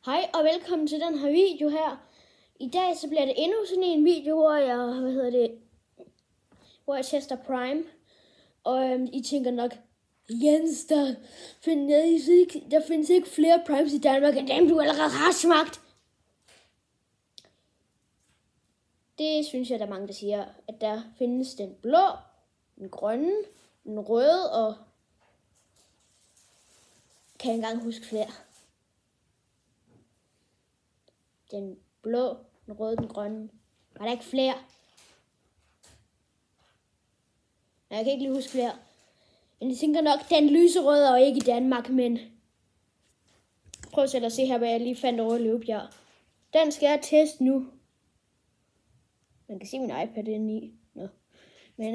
Hej og velkommen til den her video her. I dag så bliver det endnu sådan en video, hvor jeg tester Prime. Og I tænker nok, Jens, der findes ikke flere Primes i Danmark, end dem du allerede har smagt. Det synes jeg, der er mange, der siger, at der findes den blå, den grønne, den røde og kan jeg engang huske flere. Den blå, den røde, den grønne. Var der ikke flere? Jeg kan ikke lige huske flere. Men jeg tænker nok, den lyserøde og ikke i Danmark, men prøv selv at se her, hvad jeg lige fandt over i Løvebjerg. Den skal jeg teste nu. Man kan se min iPad inde i. Nå. Men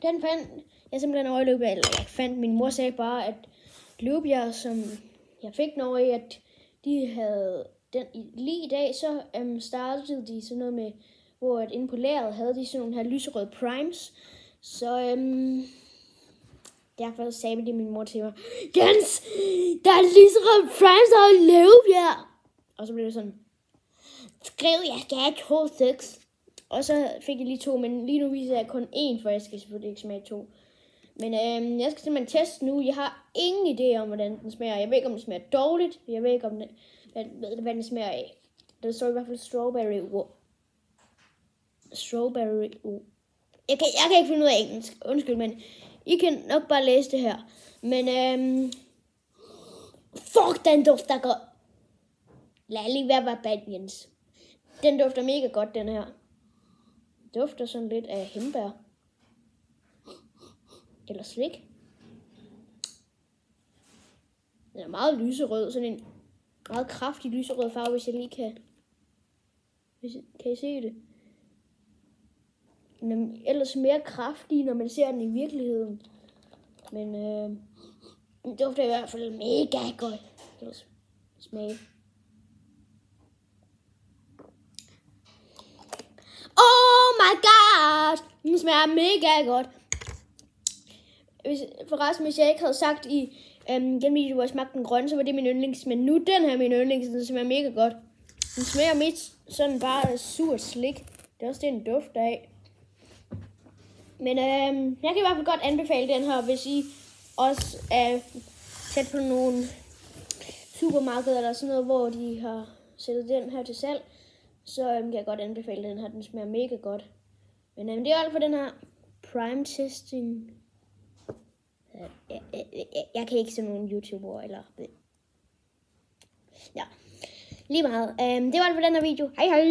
den fandt jeg simpelthen over i Løvebjerg. Eller jeg fandt, min mor sagde bare, at Løvebjerg, som jeg fik den over i, at de havde den lige i dag, så startede de sådan noget med, hvor at inde på lageret havde de sådan nogle her lyserøde primes. Så derfor sagde det min mor til mig, Jens, der er lyserøde primes over i Løvebjerg. Og så blev det sådan, skriv, jeg skal have 2 stykker. Og så fik jeg lige 2, men lige nu viser jeg kun 1, for jeg skal selvfølgelig ikke smage 2. Men jeg skal simpelthen teste nu. Jeg har ingen idé om, hvordan den smager. Jeg ved ikke, om den smager dårligt. Jeg ved ikke, om den, hvad den smager af. Der står i hvert fald strawberry. Strawberry. Jeg kan ikke finde ud af engelsk. Undskyld, men I kan nok bare læse det her. Men fuck, den dufter godt. Lad lige være bad, Jens. Den dufter mega godt, den her. Dufter sådan lidt af hindbær. Eller slik. Den er meget lyserød. Sådan en meget kraftig lyserød farve, hvis jeg lige kan. Kan I se det? Den er ellers mere kraftig, når man ser den i virkeligheden. Men den dufter i hvert fald mega godt. Smag. Oh my god! Den smager mega godt. Hvis jeg ikke havde sagt i den video, hvor jeg smagte den grønne, så var det min yndlings. Men nu den her min yndlings, den smager mega godt. Den smager mest sådan bare sur slik. Det er også det, den dufter af. Men jeg kan i hvert fald godt anbefale den her, hvis I også er tæt på nogle supermarkeder eller sådan noget, hvor de har sættet den her til salg. Så kan jeg godt anbefale den her. Den smager mega godt. Men det er alt for den her Prime testing. Jeg kan ikke se nogen YouTuber eller ja, lige meget. Det var alt for den her video. Hej hej!